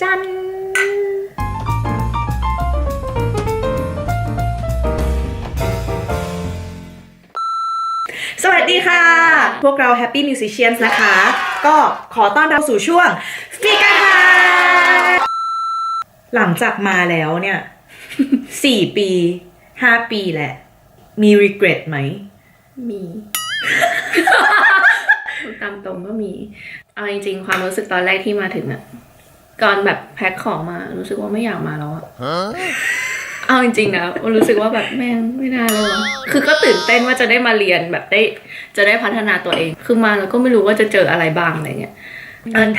จันสวัสดีค่ะพวกเรา Happy Musicians นะคะก็ขอต้อนรับสู่ช่วงฟิกาฮาหลังจากมาแล้วเนี่ย4 ปี 5 ปีแหละมี regret ไหมมีตามตรงก็มีเอาจริงๆความรู้สึกตอนแรกที่มาถึงอะก่อนแบบแพ็คของมารู้สึกว่าไม่อยากมาแล้วอะเอาจริงๆนะรู้สึกว่าแบบแม่งไม่น่าเลยวะคือก็ตื่นเต้นว่าจะได้มาเรียนแบบจะได้พัฒนาตัวเองคือมาแล้วก็ไม่รู้ว่าจะเจออะไรบ้างอะไรเงี้ย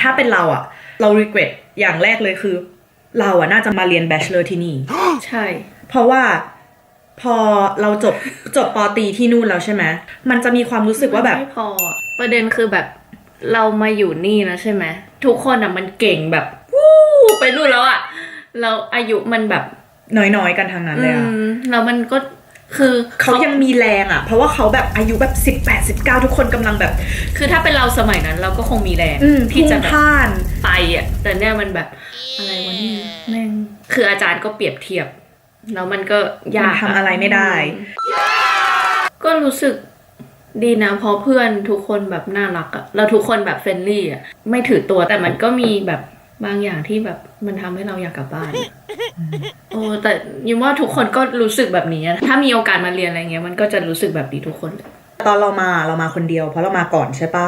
ถ้าเป็นเราอะเรา regret อย่างแรกเลยคือเราอะน่าจะมาเรียน bachelor ที่นี่ ใช่ เพราะว่าพอเราจบป.ตรีที่นู่นแล้วใช่ไหมมันจะมีความรู้สึกว่าแบบไม่พอประเด็นคือแบบเรามาอยู่นี่นะใช่ไหมทุกคนอะมันเก่งแบบวู้ไปนู่นแล้วอะเราอายุมันแบบน้อยๆกันทางนั้นเลยอะแล้วมันก็คือเขายังมีแรงอะเพราะว่าเขาแบบอายุแบบ18-19ทุกคนกำลังแบบคือถ้าเป็นเราสมัยนั้นเราก็คงมีแรงที่จะแบบไปอะแต่เนี่ยมันแบบอะไรวะเนี่ยแม่งคืออาจารย์ก็เปรียบเทียบแล้วมันก็ยากทำอะไรไม่ได้ก็รู้สึกดีนะเพราะเพื่อนทุกคนแบบน่ารักอะแล้วทุกคนแบบเฟรนลี่อะไม่ถือตัวแต่มันก็มีแบบบางอย่างที่แบบมันทำให้เราอยากกลับบ้านโอ้แต่ยิมว่าทุกคนก็รู้สึกแบบนี้ถ้ามีโอกาสมาเรียนอะไรเงี้ยมันก็จะรู้สึกแบบนี้ทุกคนตอนเรามาคนเดียวเพราะเรามาก่อนใช่ปะ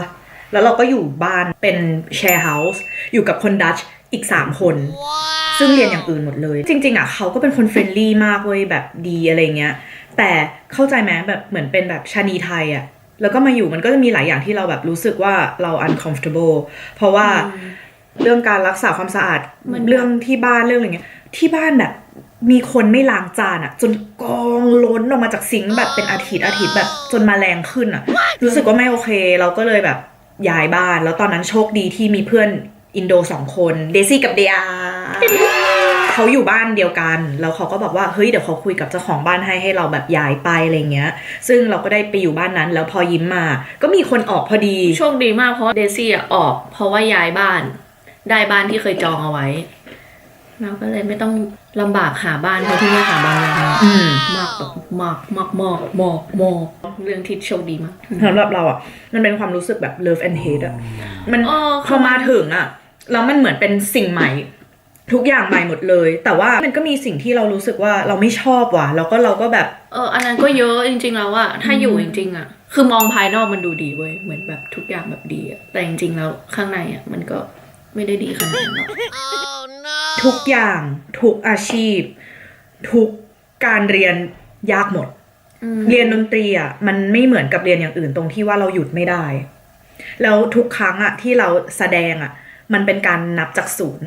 แล้วเราก็อยู่บ้านเป็นแชร์เฮาส์อยู่กับคนดัตช์อีก3 คนซึ่งเรียนอย่างอื่นหมดเลยจริงๆอ่ะเขาก็เป็นคนเฟรนลี่มากเว้ยแบบดีอะไรเงี้ยแต่เข้าใจไหมแบบเหมือนเป็นแบบชานีไทยอ่ะแล้วก็มาอยู่มันก็จะมีหลายอย่างที่เราแบบรู้สึกว่าเรา uncomfortable เพราะว่าเรื่องการรักษาความสะอาดเรื่องที่บ้านเรื่องอะไรเงี้ยที่บ้านแบบมีคนไม่ล้างจานอ่ะจนกองล้นออกมาจากซิงค์แบบเป็นอาทิตย์แบบจนมาแรงขึ้นอ่ะรู้สึกว่าไม่โอเคเราก็เลยแบบย้ายบ้านแล้วตอนนั้นโชคดีที่มีเพื่อนอินโด2 คนเดซี่กับเดียเขาอยู่บ้านเดียวกันแล้วเขาก็บอกว่าเฮ้ยเดี๋ยวเขาคุยกับเจ้าของบ้านให้เราแบบย้ายไปอะไรเงี้ยซึ่งเราก็ได้ไปอยู่บ้านนั้นแล้วพอยิ้มมาก็มีคนออกพอดีโชคดีมากเพราะเดซี่ออกเพราะว่าย้ายบ้านได้บ้านที่เคยจองเอาไว้เราก็เลยไม่ต้องลำบากหาบ้านเพราะที่นี่หาบ้านยากมากแบบมากเรื่องที่โชคดีมากสำหรับเราอ่ะมันเป็นความรู้สึกแบบ love and hate อ่ะมันพอมาถึงอ่ะแล้วมันเหมือนเป็นสิ่งใหม่ทุกอย่างใหม่หมดเลยแต่ว่ามันก็มีสิ่งที่เรารู้สึกว่าเราไม่ชอบว่ะแล้วก็เราก็แบบอันนั้นก็เยอะจริงๆแล้วอะถ้าอยู่จริงๆอะคือมองภายนอกมันดูดีเว้ยเหมือนแบบทุกอย่างแบบดีอะแต่จริงๆแล้วข้างในอะมันก็ไม่ได้ดีขนาดนั้นหรอกทุกอย่างทุกอาชีพทุกการเรียนยากหมดเรียนดนตรีอ่ะมันไม่เหมือนกับเรียนอย่างอื่นตรงที่ว่าเราหยุดไม่ได้แล้วทุกครั้งอ่ะที่เราแสดงอ่ะมันเป็นการนับจากศูนย์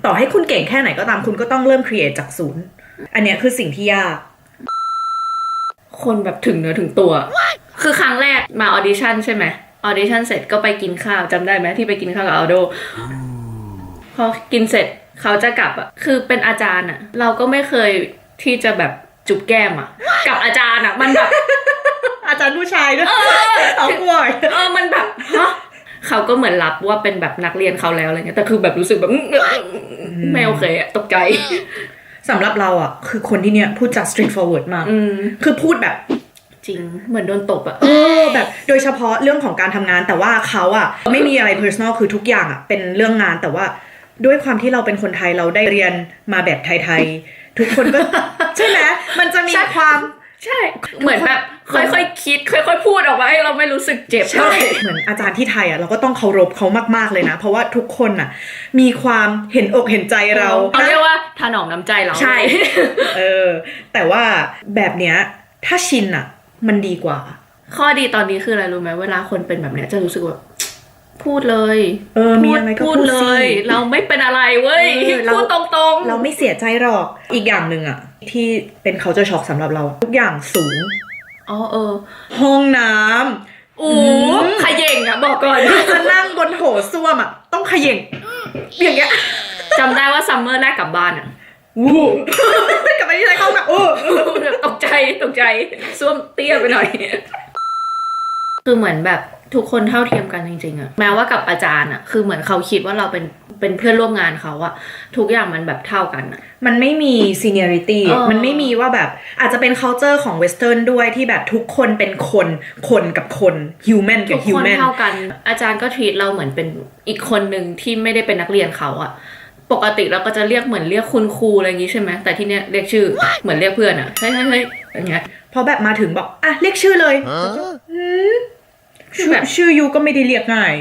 ต่อให้คุณเก่งแค่ไหนก็ตามคุณก็ต้องเริ่มครีเอทจากศูนย์อันเนี้ยคือสิ่งที่ยากคนแบบถึงเนื้อถึงตัว คือครั้งแรกมาออดิชั่นใช่ไหมออดิชั่นเสร็จก็ไปกินข้าวจำได้ไหมที่ไปกินข้าวกับอัลโดพอกินเสร็จเขาจะกลับอ่ะคือเป็นอาจารย์อ่ะเราก็ไม่เคยที่จะแบบจุบแก้มอ่ะกับอาจารย์อ่ะมันแบบอาจารย์ผู้ชายด้วยเอากวยมันแบบฮะเขาก็เหมือนรับว่าเป็นแบบนักเรียนเขาแล้วอะไรเงี้ยแต่คือแบบรู้สึกแบบไม่โอเคอะตกใจสำหรับเราอ่ะคือคนที่เนี้ยพูดจา straight forward มากคือพูดแบบจริงเหมือนโดนตบอะแบบโดยเฉพาะเรื่องของการทำงานแต่ว่าเขาอะไม่มีอะไร personal คือทุกอย่างอะเป็นเรื่องงานแต่ว่าด้วยความที่เราเป็นคนไทยเราได้เรียนมาแบบไทยๆทุกคนก็ ใช่ไหมมันจะมีความใช่เหมือนแบบค่อยๆคิดค่อยๆพูดออกมาให้เราไม่รู้สึกเจ็บใช่เหมือนอาจารย์ที่ไทยอะเราก็ต้องเคารพเขามากๆเลยนะเพราะว่าทุกคนอะมีความเห็นอกเห็นใจเราเขาเรียกว่าถนอมน้ำใจเราใช่แต่ว่าแบบเนี้ยถ้าชินอะมันดีกว่าข้อดีตอนนี้คืออะไรรู้ไหมเวลาคนเป็นแบบเนี้ยจะรู้สึกว่าพูดเลยมีอะไรก็พูดเลยเราไม่เป็นอะไรเว้ยพูดตรงๆเราไม่เสียใจหรอกอีกอย่างหนึ่งอะที่เป็น culture shock สำหรับเราทุกอย่างสูงห้องน้ำขย่งอะบอกก่อนจะนั่งบนโถส้วมอะต้องขย่งอย่างเงี้ยจำได้ว่าซัมเมอร์แรกกลับบ้านอะกลับไปที่ไรเขาแบบตกใจส้วมเตี้ยไปหน่อยคือเหมือนแบบ ทุกคนเท่าเทียมกันจริงๆอะแม้ว่ากับอาจารย์อะคือเหมือนเขาคิดว่าเราเป็นเพื่อนร่วมงานเขาอะทุกอย่างมันแบบเท่ากันอะ มันไม่มี seniority มันไม่มีว่าแบบอาจจะเป็น culture ของ western ด้วยที่แบบทุกคนเป็นคนกับคน human กับ ทุกคน human เท่ากัน อาจารย์ก็ทีตเราเหมือนเป็นอีกคนหนึ่งที่ไม่ได้เป็นนักเรียนเขาอะปกติเราก็จะเรียกเหมือนเรียกคุณครูอะไรอย่างงี้ใช่ไหมแต่ที่เนี้ยเรียกชื่อเหมือนเรียกเพื่อนอะเฮ้ยอย่างเงี้ย พอแบบมาถึงบอกอ่ะเรียกชื่อเลยชื่อยูก็ไม่ได้เรียกง่าย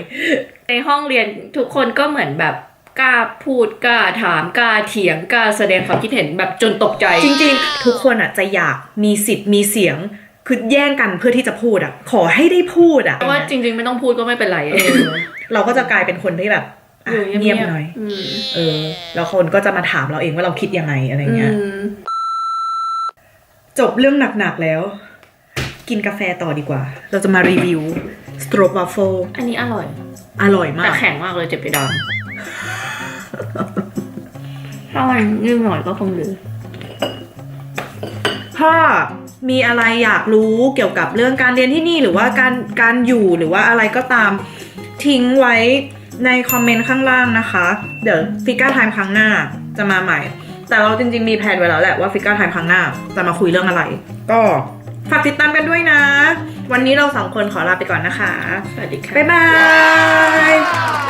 ในห้องเรียนทุกคนก็เหมือนแบบกล้าพูดกล้าถามกล้าเถียงกล้าแสดงความคิดเห็นแบบจนตกใจ จริงๆ ทุกคนอ่ะจะอยากมีสิทธิ์มีเสียงคือแย่งกันเพื่อที่จะพูดอ่ะขอให้ได้พูดอ่ะ เพราะว่าจริงๆไม่ต้องพูดก็ไม่เป็นไร เราก็จะกลายเป็นคนที่แบบอ่ะ อยู่ เงียบหน่อย แล้วคนก็จะมาถามเราเองว่าเราคิดยังไงอะไรเงี้ยจบเรื่องหนักๆแล้ว กินกาแฟต่อดีกว่า เราจะมารีวิวสโตรบวัฟเฟิล อันนี้อร่อย อร่อยมา แต่ ก แข็งมากเลยเจ็บไปดอนถ้ามันนิ่มหน่อยก็คงดี ถ้ามีอะไรอยากรู้เกี่ยวกับเรื่องการเรียนที่นี่หรือว่าการอยู่หรือว่าอะไรก็ตามทิ้งไว้ในคอมเมนต์ข้างล่างนะคะ เดี๋ยวฟิกเกอร์ไทม์ครั้งหน้าจะมาใหม่ แต่เราจริงๆมีแผนไว้แล้วแหละว่าฟิกเกอร์ไทม์ครั้งหน้าจะมาคุยเรื่องอะไร ก็ฝากติดตามกันด้วยนะ วันนี้เราสองคนขอลาไปก่อนนะคะ สวัสดีค่ะ บ๊ายบาย